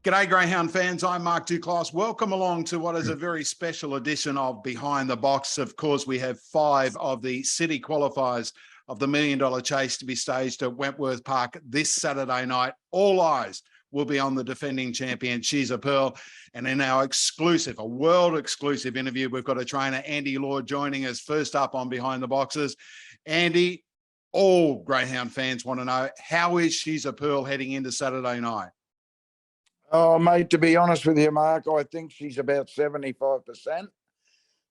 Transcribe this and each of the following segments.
G'day, Greyhound fans. I'm Mark Duclos. Welcome along to what is a very special edition of Behind the Box. Of course, we have 5 of the city qualifiers of the $1 Million Chase to be staged at Wentworth Park this Saturday night. All eyes will be on the defending champion, She's a Pearl. And in our exclusive, a world exclusive interview, we've got a trainer, Andy Lord, joining us first up on Behind the Boxes. Andy, all Greyhound fans want to know, how is She's a Pearl heading into Saturday night? Oh, mate, to be honest with you, Mark, I think she's about 75%.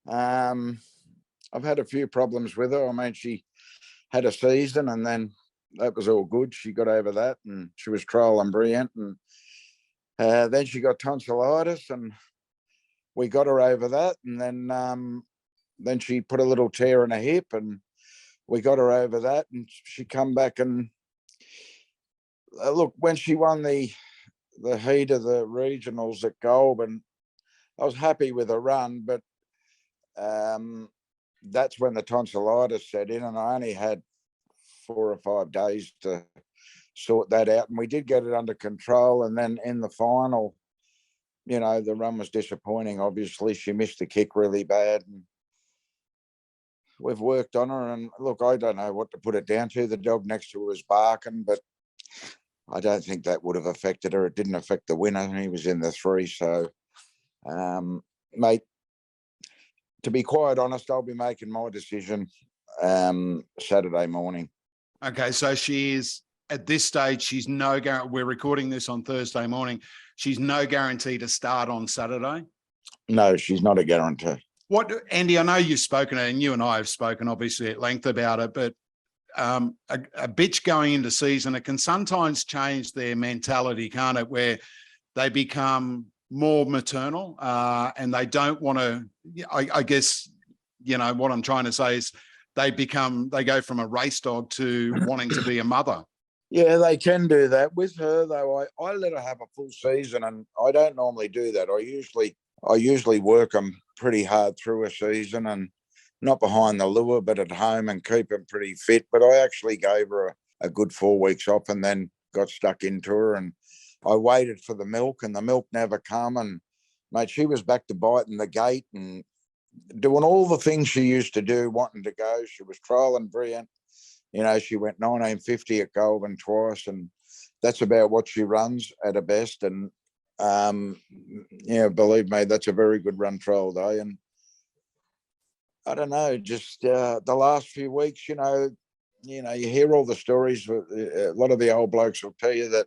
I've had a few problems with her. I mean, she had a season and then that was all good. She got over that and she was trial and brilliant. And then she got tonsillitis and we got her over that. And then she put a little tear in her hip and we got her over that. And she come back and look, when she won the heat of the regionals at Goulburn, I was happy with her run, but that's when the tonsillitis set in and I only had 4 or 5 days to sort that out, and we did get it under control. And then in the final, you know, the run was disappointing. Obviously, she missed the kick really bad, and we've worked on her. And look, I don't know what to put it down to. The dog next to her was barking, but I don't think that would have affected her. It didn't affect the winner. He was in the 3. So, mate, to be quite honest, I'll be making my decision Saturday morning. Okay, so she is, at this stage, she's no guarantee. We're recording this on Thursday morning. She's no guarantee to start on Saturday? No, she's not a guarantee. What, Andy, I know you've spoken, and you and I have spoken obviously at length about it, but a bitch going into season, it can sometimes change their mentality, can't it? Where they become more maternal and they don't want to, I guess, you know, what I'm trying to say is they go from a race dog to wanting to be a mother. Yeah, they can do that. With her, though, I let her have a full season, and I don't normally do that. I usually work them pretty hard through a season, and not behind the lure, but at home, and keep them pretty fit. But I actually gave her a good 4 weeks off and then got stuck into her. And I waited for the milk, and the milk never come. And, mate, she was back to biting the gate and doing all the things she used to do, wanting to go. She was trial and brilliant. You know, she went 1950 at Goulburn twice, and that's about what she runs at her best. And, yeah, believe me, that's a very good run trial day. And I don't know, just the last few weeks, you know, you hear all the stories. A lot of the old blokes will tell you that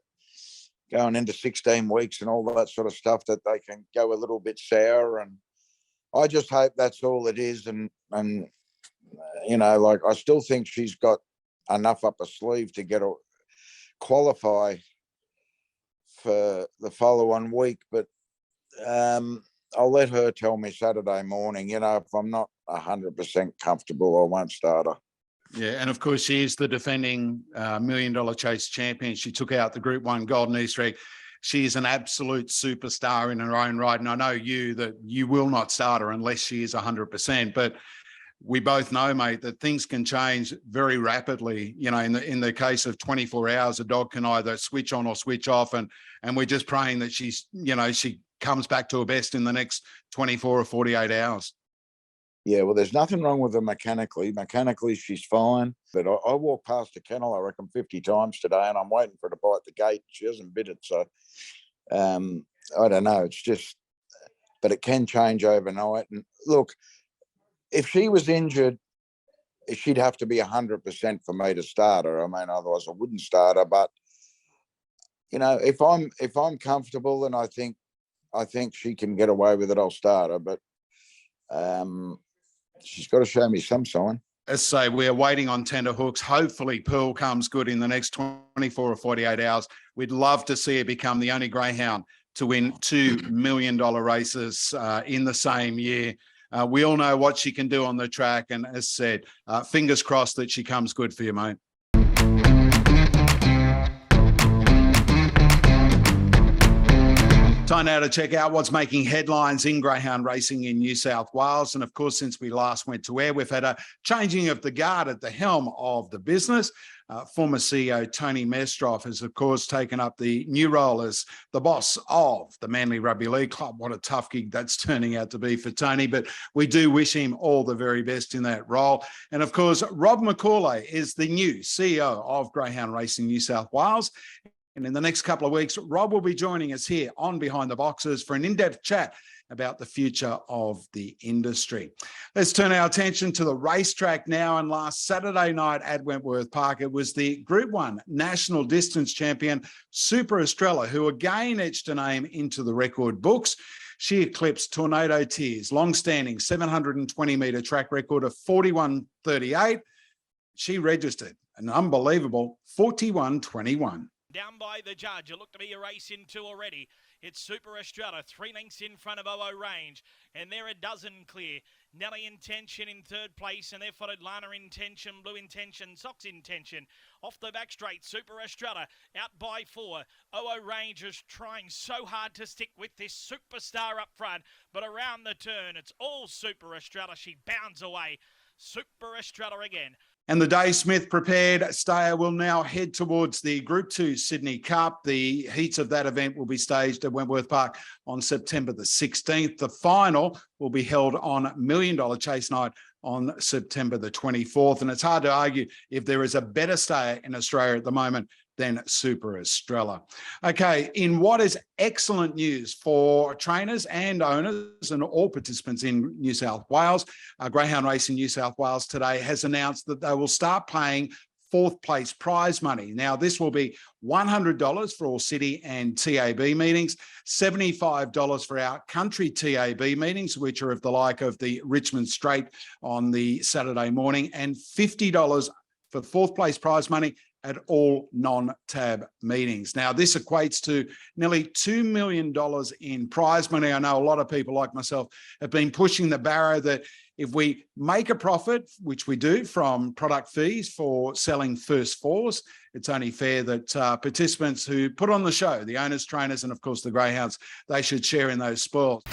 going into 16 weeks and all that sort of stuff, that they can go a little bit sour. And I just hope that's all it is. And you know, like, I still think she's got enough up her sleeve to get a qualify for the following week. But I'll let her tell me Saturday morning. You know, if I'm not 100% comfortable, I won't start her. Yeah, and of course, she is the defending $1 Million Chase champion. She took out the Group 1 Golden Easter egg. She is an absolute superstar in her own right. And I know that you will not start her unless she is 100%. But we both know, mate, that things can change very rapidly. You know, in the case of 24 hours, a dog can either switch on or switch off. And we're just praying that she's, you know, she comes back to her best in the next 24 or 48 hours. Yeah, well, there's nothing wrong with her mechanically. Mechanically, she's fine. But I walked past the kennel, I reckon, 50 times today, and I'm waiting for her to bite the gate. She hasn't bit it. So, I don't know. It's just, but it can change overnight. And look, if she was injured, she'd have to be 100% for me to start her. I mean, otherwise I wouldn't start her. But, you know, if I'm comfortable and I think she can get away with it, I'll start her. But she's got to show me some sign. As I say, we're waiting on tender hooks. Hopefully Pearl comes good in the next 24 or 48 hours. We'd love to see her become the only greyhound to win $2 million races in the same year. We all know what she can do on the track. And as said, fingers crossed that she comes good for you, mate. Time now to check out what's making headlines in greyhound racing in New South Wales. And of course, since we last went to air, we've had a changing of the guard at the helm of the business. Former CEO Tony Mestroff has, of course, taken up the new role as the boss of the Manly Rugby League Club. What a tough gig that's turning out to be for Tony, but we do wish him all the very best in that role. And of course, Rob McCauley is the new CEO of Greyhound Racing New South Wales. And in the next couple of weeks, Rob will be joining us here on Behind the Boxes for an in-depth chat about the future of the industry. Let's turn our attention to the racetrack now. And last Saturday night at Wentworth Park, it was the Group 1 National Distance Champion, Super Estrella, who again etched a name into the record books. She eclipsed Tornado Tears' long-standing 720-metre track record of 41.38. She registered an unbelievable 41.21. Down by the judge. It looked to be a race in two already. It's Super Estrella, 3 lengths in front of OO Range. And they're a dozen clear. Nelly Intention in third place, and they're followed Lana Intention, Blue Intention, Sox Intention. Off the back straight, Super Estrella out by 4. OO Range is trying so hard to stick with this superstar up front. But around the turn, it's all Super Estrella. She bounds away. Super Estrella again. And the Dave Smith prepared stayer will now head towards the Group 2 Sydney Cup. The heats of that event will be staged at Wentworth Park on September the 16th. The final will be held on $1 Million Chase Night on September the 24th. And it's hard to argue if there is a better stayer in Australia at the moment than Super Estrella. Okay, in what is excellent news for trainers and owners and all participants in New South Wales, Greyhound Racing New South Wales today has announced that they will start paying fourth place prize money. Now, this will be $100 for all city and TAB meetings, $75 for our country TAB meetings, which are of the like of the Richmond Straight on the Saturday morning, and $50 for fourth place prize money at all non-tab meetings. Now, this equates to nearly $2 million in prize money. I know a lot of people like myself have been pushing the barrow that if we make a profit, which we do from product fees for selling first fours, it's only fair that participants who put on the show, the owners, trainers, and of course the greyhounds, they should share in those spoils.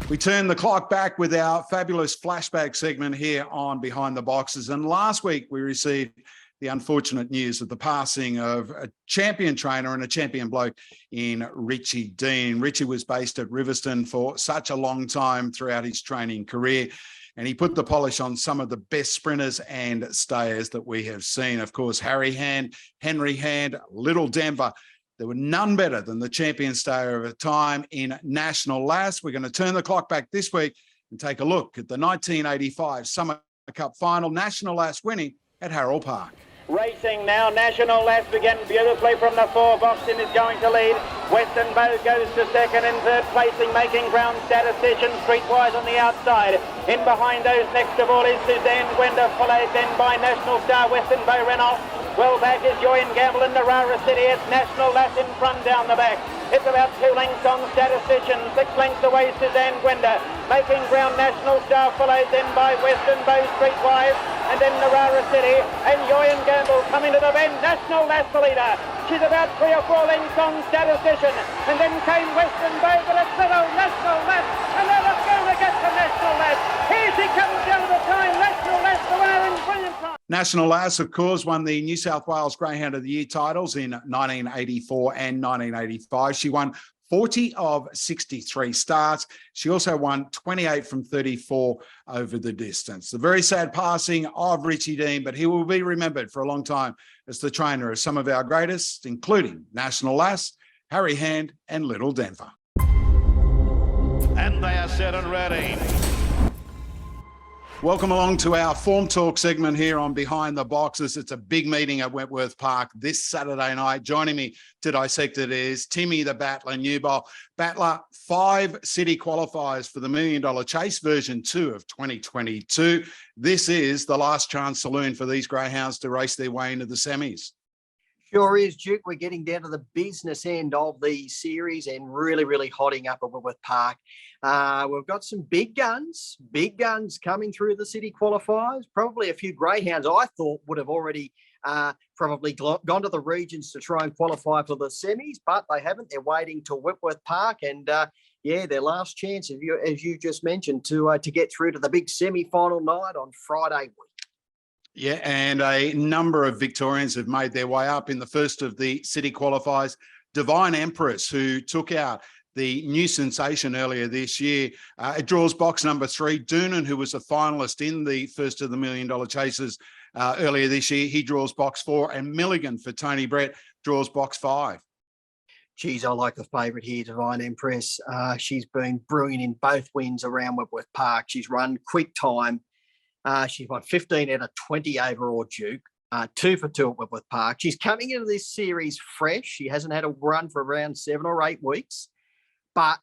We turn the clock back with our fabulous flashback segment here on Behind the Boxes. And last week we received the unfortunate news of the passing of a champion trainer and a champion bloke in Richie Dean. Richie was based at Riverstone for such a long time throughout his training career, and he put the polish on some of the best sprinters and stayers that we have seen. Of course, Harry Hand, Henry Hand, Little Denver. There were none better than the champion stayer of a time in National Lass. We're going to turn the clock back this week and take a look at the 1985 Summer Cup final, National Lass winning at Harold Park. Racing now, National Lass began beautifully from the 4. Boxing is going to lead. Western Bow goes to second and third placing, making ground statistician streetwise on the outside. In behind those next of all is Suzanne Gwenda, followed then by National Star. Western Bow ran off. Well back is Joy and Gamble and Narara City. It's National Lass in front down the back. It's about 2 lengths on Statistician, 6 lengths away Suzanne Gwenda. Making ground National Star, followed then by Western Bow streetwise, and then Narara City and Joy and Gamble coming to the bend. National Lass the leader. She's about 3 or 4 lengths on Statistician, and then came Western Bow, but it's little National Lass, and then it's going to get to National Lass. Here she comes down the time. National Lass the winner in brilliant time. National Lass, of course, won the New South Wales Greyhound of the Year titles in 1984 and 1985. She won 40 of 63 starts. She also won 28 from 34 over the distance. The very sad passing of Richie Dean, but he will be remembered for a long time as the trainer of some of our greatest, including National Lass, Harry Hand, and Little Denver. And they are set and ready. Welcome along to our Form Talk segment here on Behind the Boxes. It's a big meeting at Wentworth Park this Saturday night. Joining me to dissect it is Timmy the Battler Newbold. Battler, 5 city qualifiers for the $1 Million Chase version 2 of 2022. This is the last chance saloon for these greyhounds to race their way into the semis. Sure is, Duke. We're getting down to the business end of the series and really hotting up at Wentworth Park. We've got some big guns coming through the city qualifiers. Probably a few greyhounds I thought would have already probably gone to the regions to try and qualify for the semis, but they haven't. They're waiting till Wentworth Park, and their last chance, as you just mentioned, to get through to the big semi-final night on Friday week. Yeah, and a number of Victorians have made their way up in the first of the city qualifiers. Divine Empress, who took out the new sensation earlier this year. It draws box number 3. Doonan, who was a finalist in the first of the $1 Million Chasers earlier this year, he draws box 4. And Milligan for Tony Brett draws box 5. Geez, I like the favourite here, Divine Empress. She's been brilliant in both wins around Wentworth Park. She's run quick time. She's won 15 out of 20 overall Duke. 2 for 2 at Wentworth Park. She's coming into this series fresh. She hasn't had a run for around 7 or 8 weeks. But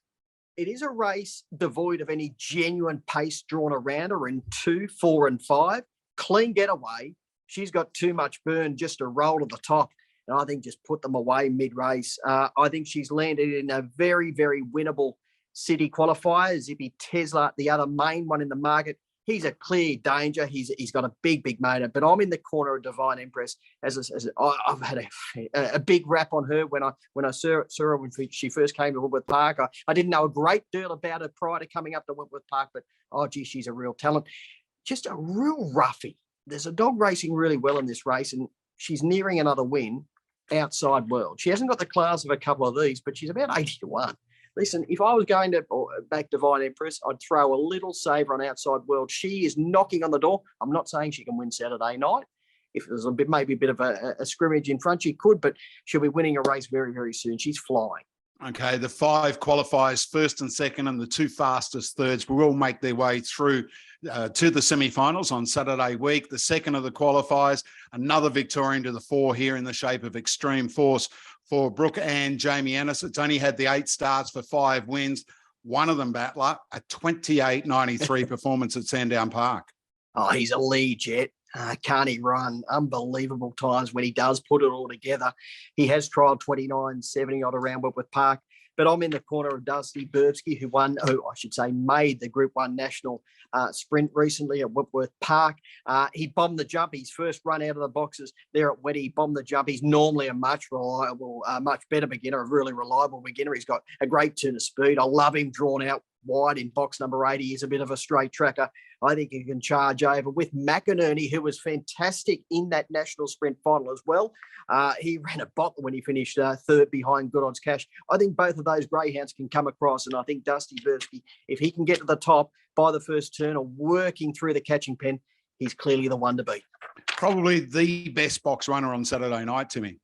it is a race devoid of any genuine pace drawn around her in 2, 4, and 5. Clean getaway. She's got too much burn just to roll to the top. And I think just put them away mid-race. I think she's landed in a very, very winnable city qualifier. Zippy Tesla, the other main one in the market. He's a clear danger. He's got a big, big motor. But I'm in the corner of Divine Empress. I've had a big rap on her when I saw her when she first came to Wentworth Park. I didn't know a great deal about her prior to coming up to Wentworth Park, but she's a real talent. Just a real roughie. There's a dog racing really well in this race, and she's nearing another win. Outside World. She hasn't got the class of a couple of these, but she's about 80 to 1. Listen, if I was going to back Divine Empress, I'd throw a little saver on Outside World. She is knocking on the door. I'm not saying she can win Saturday night. If there's maybe a bit of a scrimmage in front, she could, but she'll be winning a race very, very soon. She's flying. Okay, the 5 qualifiers, first and second, and the 2 fastest thirds will all make their way through to the semi-finals on Saturday week. The second of the qualifiers, another Victorian to the fore here in the shape of Extreme Force for Brooke and Jamie Ennis. It's only had the 8 starts for 5 wins. One of them, Battler, a 28.93 performance at Sandown Park. Oh, he's a lead jet. Can't he run? Unbelievable times when he does put it all together. He has trialled 29.70 odd around Wentworth Park. But I'm in the corner of Dusty Burbsky, who made the Group 1 national sprint recently at Wentworth Park. He bombed the jump. His first run out of the boxes there at Wetty, he bombed the jump. He's normally a much reliable, much better beginner, a really reliable beginner. He's got a great turn of speed. I love him drawn out wide in box number 80. He's a bit of a straight tracker. I think he can charge over with McInerney, who was fantastic in that national sprint final as well. He ran a bottle when he finished third behind Good Odds Cash. I think both of those greyhounds can come across, and I think Dusty Bursky, if he can get to the top by the first turn or working through the catching pen, he's clearly the one to beat. Probably the best box runner on Saturday night, Timmy.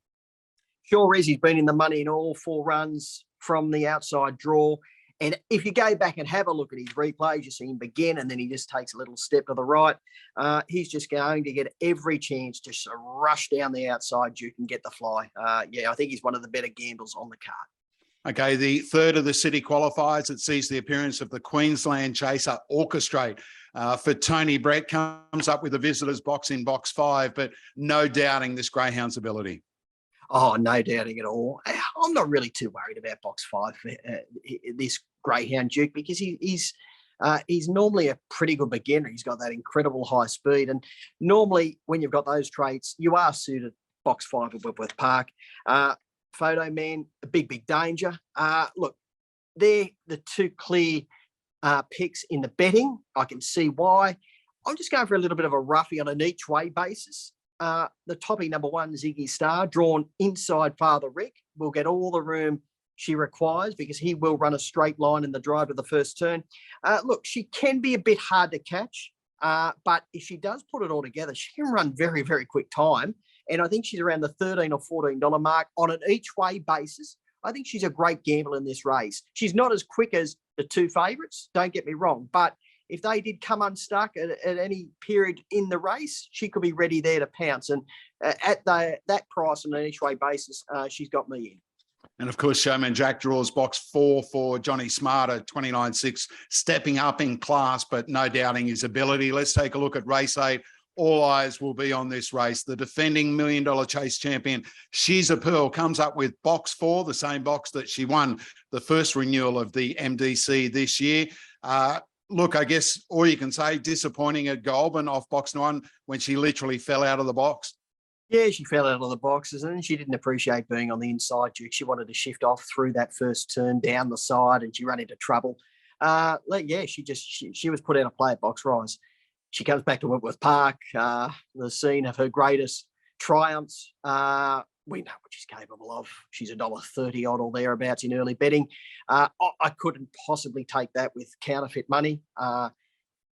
Sure is. He's been in the money in all 4 runs from the outside draw. And if you go back and have a look at his replays, you see him begin and then he just takes a little step to the right. He's just going to get every chance to rush down the outside Duke and get the fly. I think he's one of the better gambles on the card. Okay, the third of the city qualifiers, it sees the appearance of the Queensland Chaser Orchestrate. For Tony Brett, comes up with the visitors box in box 5, but no doubting this greyhound's ability. Oh, no doubting at all. I'm not really too worried about box 5 for this greyhound Duke, because he's normally a pretty good beginner. He's got that incredible high speed, and normally when you've got those traits, you are suited box 5 at Wentworth Park. Photo Man, a big danger. Look, they're the 2 clear picks in the betting. I can see why. I'm just going for a little bit of a roughie on an each way basis. The toppy number 1, Ziggy Star, drawn inside Father Rick, will get all the room she requires because he will run a straight line in the drive to the first turn. Look, she can be a bit hard to catch, but if she does put it all together, she can run very, very quick time. And I think she's around the $13 or $14 mark on an each way basis. I think she's a great gamble in this race. She's not as quick as the 2 favourites, don't get me wrong, but if they did come unstuck at any period in the race, she could be ready there to pounce. And at that price on an each way basis, she's got me in. And of course, Showman Jack draws box 4 for Johnny Smarter, 29.6, stepping up in class, but no doubting his ability. Let's take a look at race 8. All eyes will be on this race. The defending $1 Million Chase champion, She's a Pearl, comes up with box 4, the same box that she won the first renewal of the MDC this year. Look, I guess all you can say, disappointing at Goulburn off box 1 when she literally fell out of the box. Yeah, she fell out of the boxes and she didn't appreciate being on the inside, Duke. She wanted to shift off through that first turn down the side and she ran into trouble. Yeah, she was put out of play at box rise. She comes back to Wentworth Park, the scene of her greatest triumphs. We know what she's capable of. She's $1.30 odd or thereabouts in early betting. I couldn't possibly take that with counterfeit money.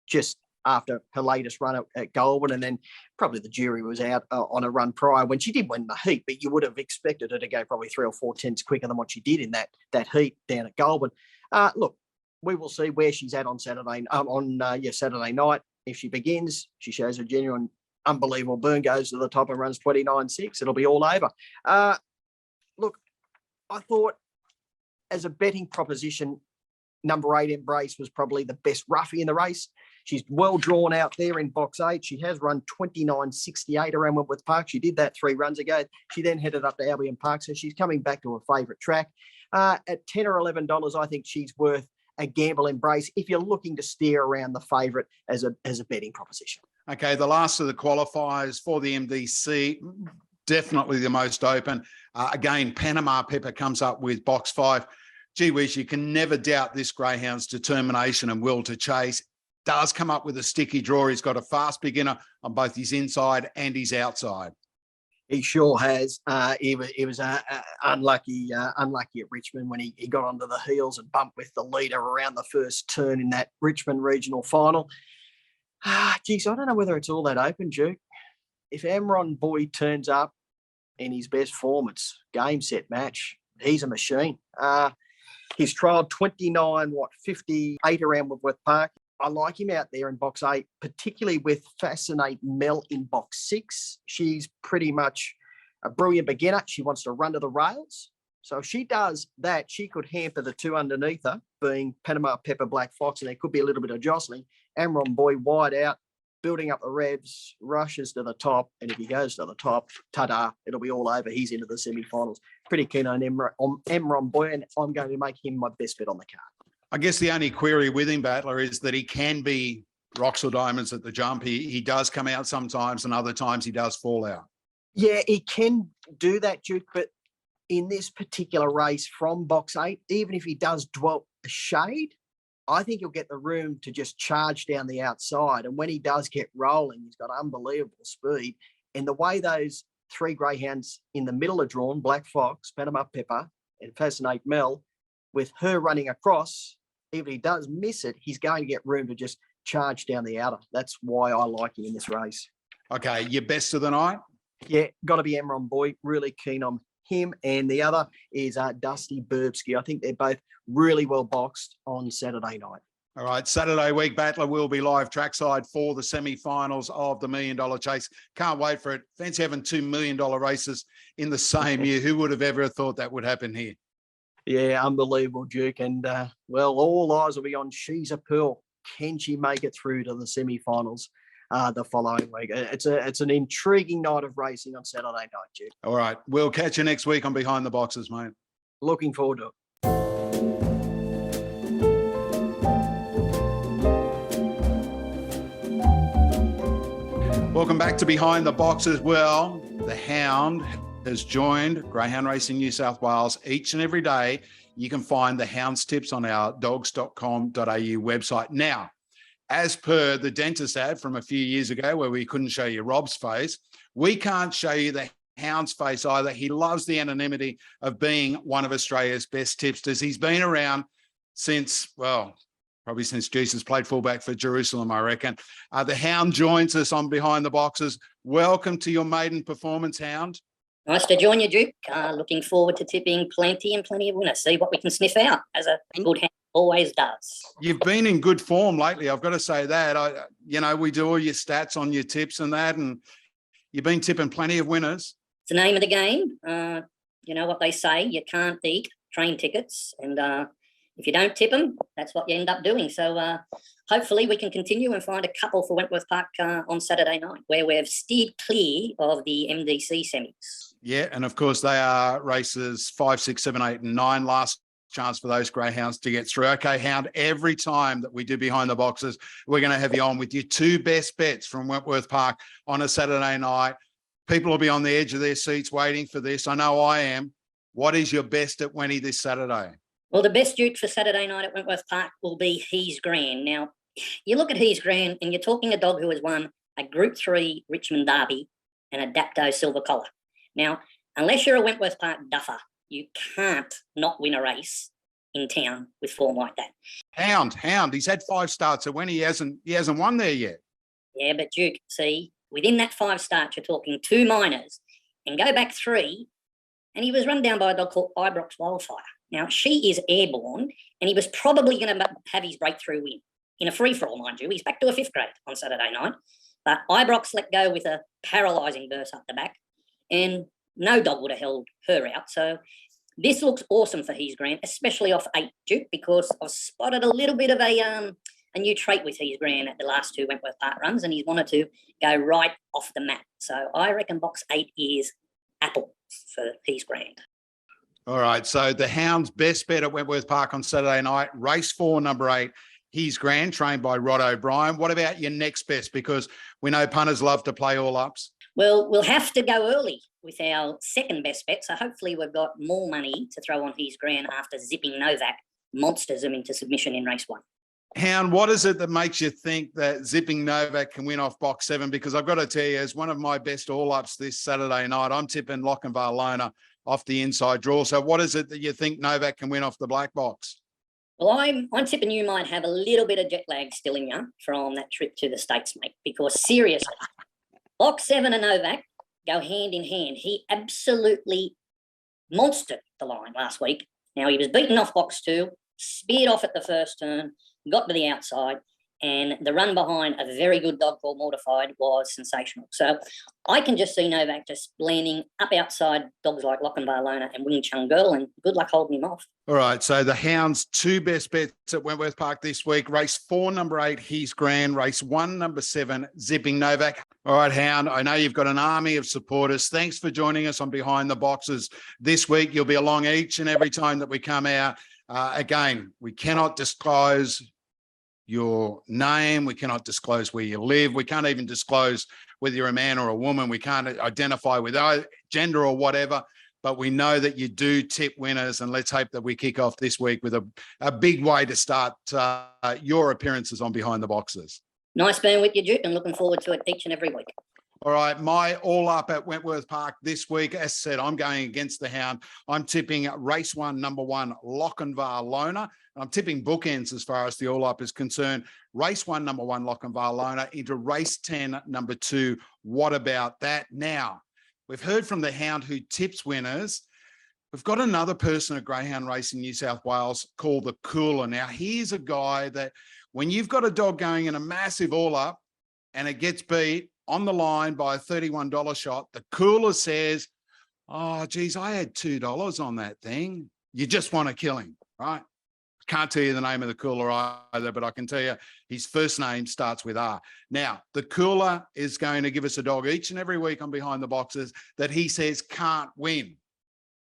Just after her latest run at Goulburn, and then probably the jury was out on a run prior when she did win the heat, but you would have expected her to go probably 3 or 4 tenths quicker than what she did in that heat down at Goulburn. Look, we will see where she's at on Saturday night. If she begins, she shows a genuine, unbelievable burn, goes to the top and runs 29.6. It'll be all over. Look, I thought as a betting proposition, number 8 Embrace was probably the best roughie in the race. She's well drawn out there in box 8. She has run 29.68 around Wentworth Park. She did that 3 runs ago. She then headed up to Albion Park, so she's coming back to her favourite track. At $10 or $11, I think she's worth a gamble Embrace if you're looking to steer around the favourite as a betting proposition. Okay, the last of the qualifiers for the MDC, definitely the most open. Again, Panama Pepper comes up with box 5. Gee whiz, you can never doubt this greyhound's determination and will to chase. Does come up with a sticky draw. He's got a fast beginner on both his inside and his outside. He sure has. He was unlucky at Richmond when he got onto the heels and bumped with the leader around the first turn in that Richmond regional final. Geez, I don't know whether it's all that open, Duke. If Amron Boy turns up in his best form, it's game, set, match. He's a machine. He's trialled 58 around Wentworth Park. I like him out there in box 8, particularly with Fascinate Mel in box 6. She's pretty much a brilliant beginner. She wants to run to the rails. So if she does that, she could hamper the 2 underneath her, being Panama Pepper, Black Fox, and there could be a little bit of jostling. Amron Boy wide out, building up the revs, rushes to the top, and if he goes to the top, ta-da, it'll be all over. He's into the semi-finals. Pretty keen on Amron Boy, and I'm going to make him my best bet on the card. I guess the only query with him, Battler, is that he can be rocks or diamonds at the jump. He does come out sometimes, and other times he does fall out. Yeah, he can do that, Duke, but in this particular race from box 8, even if he does dwell a shade, I think he'll get the room to just charge down the outside. And when he does get rolling, he's got unbelievable speed. And the way those 3 greyhounds in the middle are drawn, Black Fox, Panama Pepper, and Fascinate Mel, with her running across, even if he does miss it, he's going to get room to just charge down the outer. That's why I like him in this race. Okay, your best of the night? Yeah, got to be Amron Boy. Really keen on him. And the other is Dusty Burbsky. I think they're both really well boxed on Saturday night. All right, Saturday week, Battler will be live trackside for the semi-finals of the $1 Million Chase. Can't wait for it. Fancy having $2 million races in the same year. Who would have ever thought that would happen here? Yeah, unbelievable, Duke. And, well, all eyes will be on She's a Pearl. Can she make it through to the semi-finals the following week? It's an intriguing night of racing on Saturday night, Duke. All right, we'll catch you next week on Behind the Boxes, mate. Looking forward to it. Welcome back to Behind the Boxes. Well, the Hound has joined Greyhound Racing New South Wales each and every day. You can find the Hound's tips on our dogs.com.au website. Now, as per the dentist ad from a few years ago where we couldn't show you Rob's face, we can't show you the Hound's face either. He loves the anonymity of being one of Australia's best tipsters. He's been around since, well, probably since Jesus played fullback for Jerusalem, I reckon. The Hound joins us on Behind the Boxes. Welcome to your maiden performance, Hound. Nice to join you, Duke. Looking forward to tipping plenty of winners. See what we can sniff out, as a good Hound always does. You've been in good form lately, I've got to say that. We do all your stats on your tips and that, and you've been tipping plenty of winners. It's the name of the game. You know what they say, you can't eat train tickets, and if you don't tip them, that's what you end up doing. So hopefully we can continue and find a couple for Wentworth Park on Saturday night, where we've steered clear of the MDC semis. Yeah, and of course they are races 5, 6, 7, 8, and 9. Last chance for those greyhounds to get through. Okay, Hound, every time that we do Behind the Boxes, we're going to have you on with your 2 best bets from Wentworth Park on a Saturday night. People will be on the edge of their seats waiting for this. I know I am. What is your best at Wenny this Saturday? Well, the best duke for Saturday night at Wentworth Park will be He's Grand. Now, you look at He's Grand and you're talking a dog who has won a Group 3 Richmond Derby and a Dapto Silver Collar. Now, unless you're a Wentworth Park duffer, you can't not win a race in town with form like that. Hound. He's had 5 starts at Wenny. He hasn't won there yet. Yeah, but Duke, see, within that 5 starts, you're talking 2 minors and go back 3, and he was run down by a dog called Ibrox Wildfire. Now, she is airborne, and he was probably going to have his breakthrough win in a free-for-all, mind you. He's back to a 5th grade on Saturday night, but Ibrox let go with a paralysing burst up the back, and no dog would have held her out. So this looks awesome for He's Grand, especially off 8 Duke, because I've spotted a little bit of a new trait with He's Grand at the last 2 Wentworth Park runs, and he's wanted to go right off the map. So I reckon box 8 is apple for He's Grand. All right, so the Hound's best bet at Wentworth Park on Saturday night, race 4, number 8, He's Grand, trained by Rod O'Brien. What about your next best? Because we know punters love to play all ups. Well, we'll have to go early with our second best bet, so hopefully we've got more money to throw on He's Grand after zipping Novak monsters him into submission in race 1. Hound, what is it that makes you think that zipping Novak can win off box 7? Because I've got to tell you, as one of my best all-ups this Saturday night, I'm tipping Lochinvar Lona off the inside draw. So what is it that you think Novak can win off the black box? Well, I'm tipping you might have a little bit of jet lag still in you from that trip to the States, mate, because seriously, box 7 and Novak go hand in hand. He absolutely monstered the line last week. Now, he was beaten off box 2, speared off at the first turn, got to the outside, and the run behind a very good dog called Mortified was sensational. So I can just see Novak just landing up outside dogs like Lochinvar Lona and Wing Chung Girl, and good luck holding him off. All right, so the Hound's 2 best bets at Wentworth Park this week. Race 4, number 8, He's Grand. Race 1, number 7, Zipping Novak. All right, Hound, I know you've got an army of supporters. Thanks for joining us on Behind the Boxes this week. You'll be along each and every time that we come out. Again, we cannot disclose your name. We cannot disclose where you live. We can't even disclose whether you're a man or a woman. We can't identify with gender or whatever, but we know that you do tip winners, and let's hope that we kick off this week with a big way to start your appearances on Behind the Boxes. Nice being with you, Duke, and looking forward to it each and every week. All right, my all up at Wentworth Park this week. As said, I'm going against the Hound. I'm tipping race 1, number 1, Lochinvar Lona. I'm tipping bookends as far as the all up is concerned. Race 1, number 1, Lochinvar Lona into race 10, number 2. What about that? Now, we've heard from the Hound who tips winners. We've got another person at Greyhound Racing New South Wales called the Cooler. Now, he's a guy that when you've got a dog going in a massive all up and it gets beat on the line by a $31 shot, the Cooler says, oh, geez, I had $2 on that thing. You just want to kill him, right? Can't tell you the name of the Cooler either, but I can tell you his first name starts with R. Now, the Cooler is going to give us a dog each and every week on Behind the Boxes that he says can't win.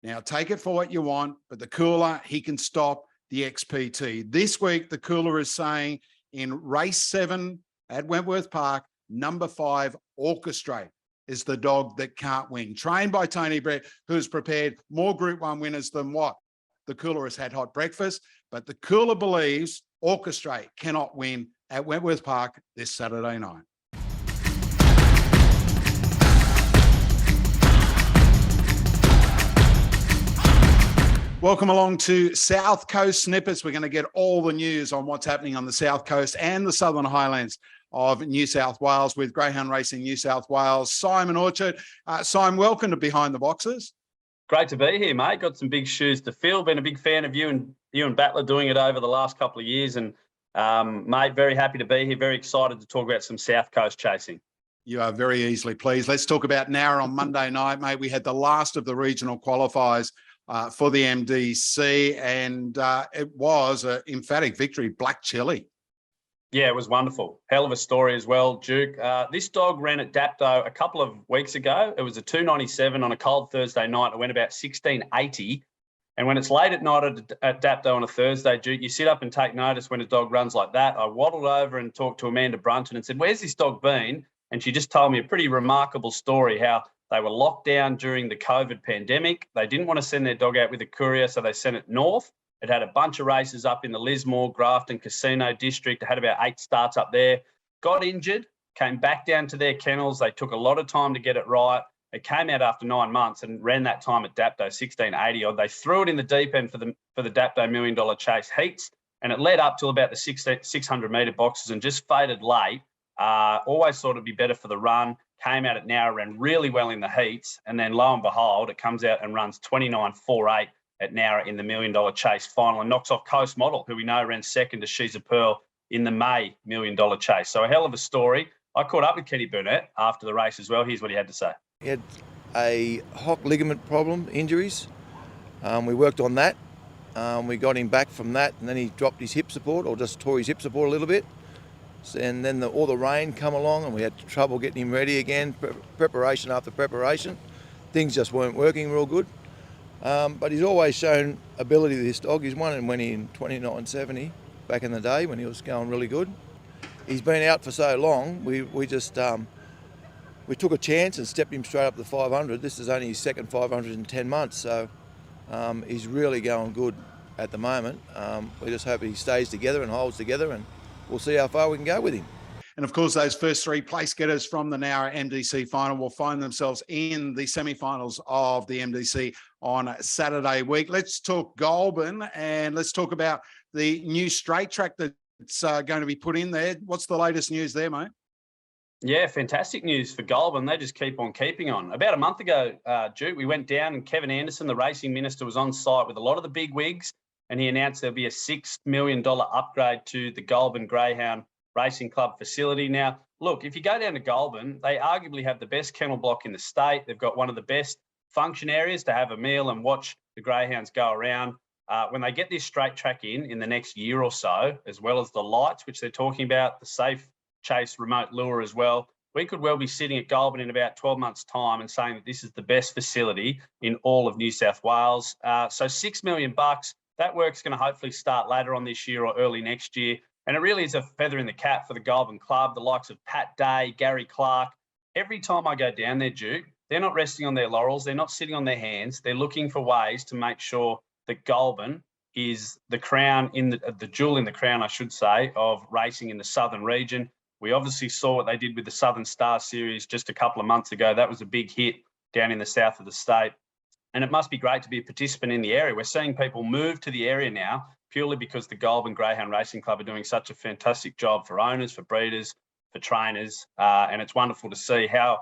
Now, take it for what you want, but the Cooler, he can stop the XPT. This week, the Cooler is saying in race 7 at Wentworth Park, number 5, Orchestrate is the dog that can't win. Trained by Tony Brett, who's prepared more Group 1 winners than what the Cooler has had hot breakfast, but the Cooler believes Orchestrate cannot win at Wentworth Park this Saturday night. Welcome along to South Coast Snippets. We're going to get all the news on what's happening on the South Coast and the Southern Highlands of New South Wales with Greyhound Racing New South Wales. Simon Orchard. Simon, welcome to Behind the Boxes. Great to be here, mate. Got some big shoes to fill. Been a big fan of you and Battler doing it over the last couple of years. And, mate, very happy to be here. Very excited to talk about some South Coast chasing. You are very easily pleased. Let's talk about Nowra on Monday night, mate. We had the last of the regional qualifiers for the MDC, and it was an emphatic victory, Black Chili. Yeah, it was wonderful. Hell of a story as well, Duke. This dog ran at Dapto a couple of weeks ago. It was a 297 on a cold Thursday night. It went about 1680. And when it's late at night at Dapto on a Thursday, Duke, you sit up and take notice when a dog runs like that. I waddled over and talked to Amanda Brunton and said, where's this dog been? And she just told me a pretty remarkable story, how They were locked down during the COVID pandemic. They didn't want to send their dog out with a courier, so they sent it north. It had a bunch of races up in the Lismore, Grafton Casino District. It had about 8 starts up there. Got injured, came back down to their kennels. They took a lot of time to get it right. It came out after 9 months and ran that time at Dapto, 1680 odd. They threw it in the deep end for the Dapto $1 Million Chase heats, and it led up till about the 600 metre boxes and just faded late. Always thought it'd be better for the run. Came out at Nowra, ran really well in the heats, and then lo and behold, it comes out and runs 29.48 at Nowra in the $1 Million Chase final and knocks off Coast Model, who we know ran second to She's a Pearl in the May $1 Million Chase. So a hell of a story. I caught up with Kenny Burnett after the race as well. Here's what he had to say. He had a hock ligament problem, injuries. We worked on that. We got him back from that, and then he dropped his hip support, or just tore his hip support a little bit. And then all the rain come along, and we had trouble getting him ready again, preparation after preparation. Things just weren't working real good. But he's always shown ability, this dog. He's won and went in 29.70 back in the day when he was going really good. He's been out for so long, we just we took a chance and stepped him straight up to 500. This is only his second 500 in 10 months, so he's really going good at the moment. We just hope he stays together and holds together, and we'll see how far we can go with him. And of course, those first 3 place getters from the Nowra MDC final will find themselves in the semi-finals of the MDC on Saturday week. Let's talk Goulburn, and let's talk about the new straight track that's going to be put in there. What's the latest news there, mate? Yeah, fantastic news for Goulburn. They just keep on keeping on. About a month ago, Duke, we went down and Kevin Anderson, the racing minister, was on site with a lot of the big wigs, and he announced there'll be a $6 million upgrade to the Goulburn Greyhound Racing Club facility. Now, look, if you go down to Goulburn, they arguably have the best kennel block in the state. They've got one of the best function areas to have a meal and watch the greyhounds go around. When they get this straight track in the next year or so, as well as the lights, which they're talking about, the safe chase remote lure as well, we could well be sitting at Goulburn in about 12 months' time and saying that this is the best facility in all of New South Wales. So $6 million, that work's going to hopefully start later on this year or early next year. And it really is a feather in the cap for the Goulburn Club, the likes of Pat Day, Gary Clark. Every time I go down there, Duke, they're not resting on their laurels. They're not sitting on their hands. They're looking for ways to make sure that Goulburn is the crown, the jewel in the crown, I should say, of racing in the southern region. We obviously saw what they did with the Southern Star Series just a couple of months ago. That was a big hit down in the south of the state. And it must be great to be a participant in the area. We're seeing people move to the area now purely because the Goulburn Greyhound Racing Club are doing such a fantastic job for owners, for breeders, for trainers. And it's wonderful to see how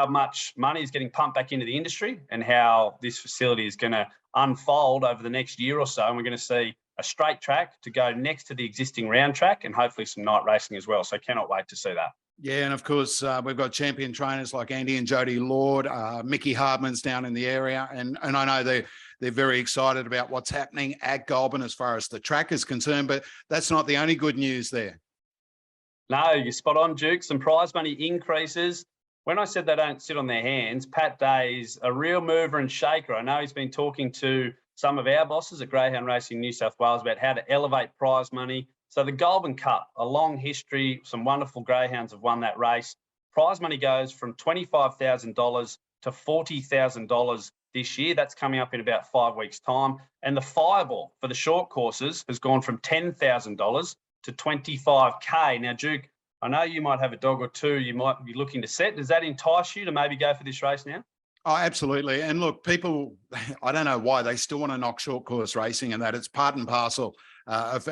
much money is getting pumped back into the industry and how this facility is going to unfold over the next year or so. And we're going to see a straight track to go next to the existing round track and hopefully some night racing as well. So cannot wait to see that. Yeah, and of course, we've got champion trainers like Andy and Jody Lord, Mickey Hardman's down in the area. And I know they're very excited about what's happening at Goulburn as far as the track is concerned, but that's not the only good news there. No, you're spot on, Duke. Some prize money increases. When I said they don't sit on their hands, Pat Day's a real mover and shaker. I know he's been talking to some of our bosses at Greyhound Racing New South Wales about how to elevate prize money. So the Goulburn Cup, a long history, some wonderful greyhounds have won that race. Prize money goes from $25,000 to $40,000 this year. That's coming up in about 5 weeks' time. And the fireball for the short courses has gone from $10,000 to $25K. Now, Duke, I know you might have a dog or two you might be looking to set. Does that entice you to maybe go for this race now? Oh, absolutely. And look, people, I don't know why they still want to knock short course racing, and that it's part and parcel of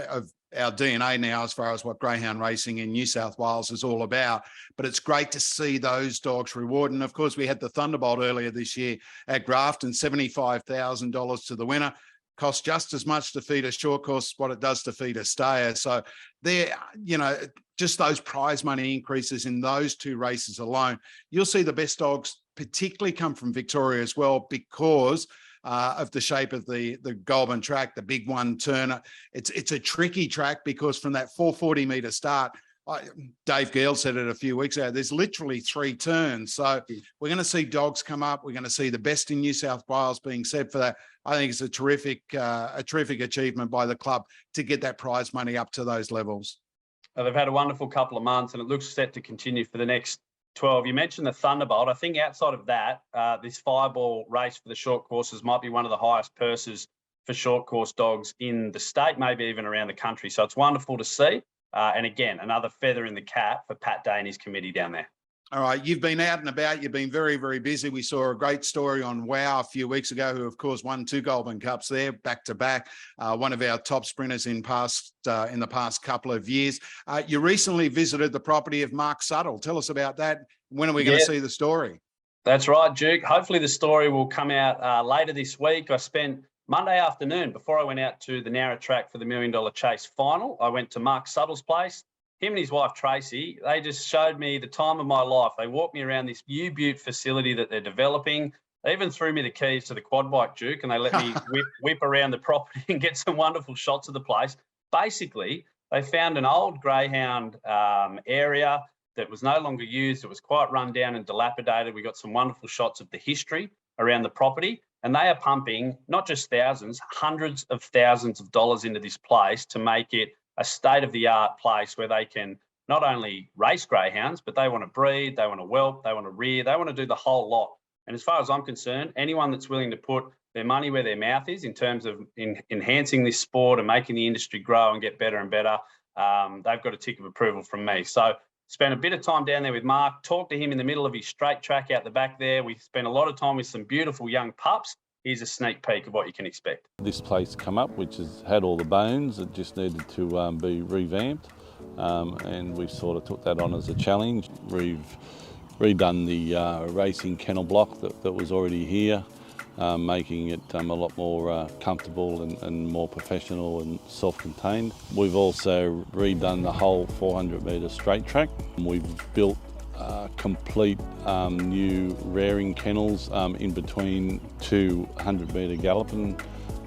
our DNA now as far as what greyhound racing in New South Wales is all about. But it's great to see those dogs rewarded. And of course, we had the Thunderbolt earlier this year at Grafton, $75,000 to the winner. Costs just as much to feed a short course what it does to feed a stayer. So there, just those prize money increases in those two races alone, you'll see the best dogs particularly come from Victoria as well because of the shape of the Goulburn track, the big one turner. It's a tricky track because from that 440 metre start, Dave Gale said it a few weeks ago, there's literally 3 turns. So we're going to see dogs come up. We're going to see the best in New South Wales being said for that. I think it's a terrific achievement by the club to get that prize money up to those levels. They've had a wonderful couple of months and it looks set to continue for the next 12. You mentioned the Thunderbolt. I think outside of that, this Fireball race for the short courses might be one of the highest purses for short course dogs in the state, maybe even around the country. So it's wonderful to see. And again, another feather in the cap for Pat Day and his committee down there. All right, you've been out and about. You've been very, very busy. We saw a great story on WOW a few weeks ago, who, of course, won 2 Goldman Cups there back to back. One of our top sprinters in the past couple of years. You recently visited the property of Mark Suttle. Tell us about that. When are we going to see the story? That's right, Duke. Hopefully the story will come out later this week. I spent Monday afternoon, before I went out to the narrow track for the $1 Million Chase final, I went to Mark Suttle's place. Him and his wife, Tracy, they just showed me the time of my life. They walked me around this U-Butte facility that they're developing. They even threw me the keys to the quad bike, Duke, and they let me whip around the property and get some wonderful shots of the place. Basically, they found an old greyhound area that was no longer used. It was quite run down and dilapidated. We got some wonderful shots of the history around the property, and they are pumping not just thousands, hundreds of thousands of dollars into this place to make it a state-of-the-art place where they can not only race greyhounds, but they want to breed, they want to whelp, they want to rear, they want to do the whole lot. And as far as I'm concerned, anyone that's willing to put their money where their mouth is in terms of enhancing this sport and making the industry grow and get better and better, they've got a tick of approval from me. So spent a bit of time down there with Mark, talked to him in the middle of his straight track out the back there. We spent a lot of time with some beautiful young pups. Here's a sneak peek of what you can expect. This place come up, which has had all the bones. It just needed to be revamped, and we sort of took that on as a challenge. We've redone the racing kennel block that was already here, making it a lot more comfortable and more professional and self-contained. We've also redone the whole 400-metre straight track. We've built complete new rearing kennels in between 2 100-metre galloping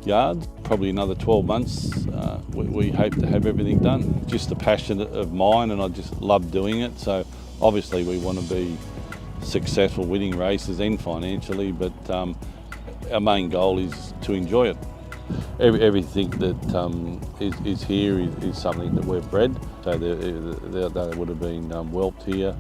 yards. Probably another 12 months we hope to have everything done. Just a passion of mine, and I just love doing it. So obviously we want to be successful, winning races and financially, but our main goal is to enjoy it. Everything that is here is something that we've bred. So they would have been whelped here,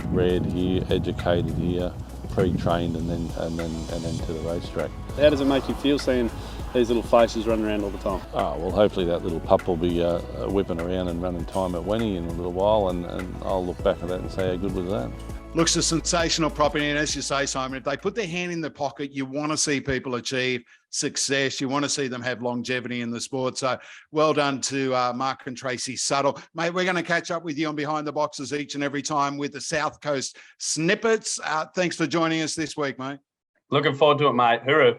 reared here, educated here, pre-trained, and then to the racetrack. How does it make you feel seeing these little faces running around all the time? Oh, well, hopefully that little pup will be whipping around and running time at Wenny in a little while, and I'll look back at that and say how good was that. Looks a sensational property, and as you say, Simon, if they put their hand in their pocket, you want to see people achieve success. You want to see them have longevity in the sport. So well done to Mark and Tracy Suttle. Mate, we're going to catch up with you on Behind the Boxes each and every time with the South Coast snippets. Thanks for joining us this week, mate. Looking forward to it, mate. Hooroo.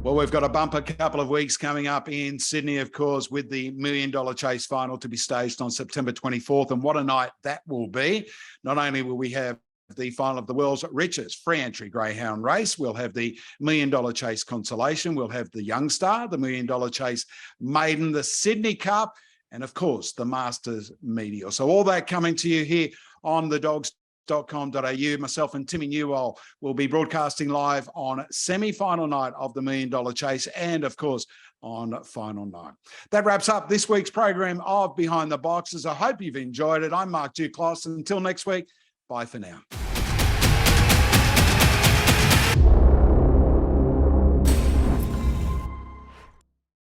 Well, we've got a bumper couple of weeks coming up in Sydney, of course, with the $1 Million Chase final to be staged on September 24th. And what a night that will be. Not only will we have the final of the world's richest free entry greyhound race, we'll have the $1 Million Chase Consolation, we'll have the Young Star, the $1 Million Chase Maiden, the Sydney Cup, and of course, the Masters Meteor. So all that coming to you here on the dogs.com.au. Myself and Timmy Newbold will be broadcasting live on semi-final night of the $1 Million Chase and, of course, on final night. That wraps up this week's program of Behind the Boxes. I hope you've enjoyed it. I'm Mark Duclos. Until next week, bye for now.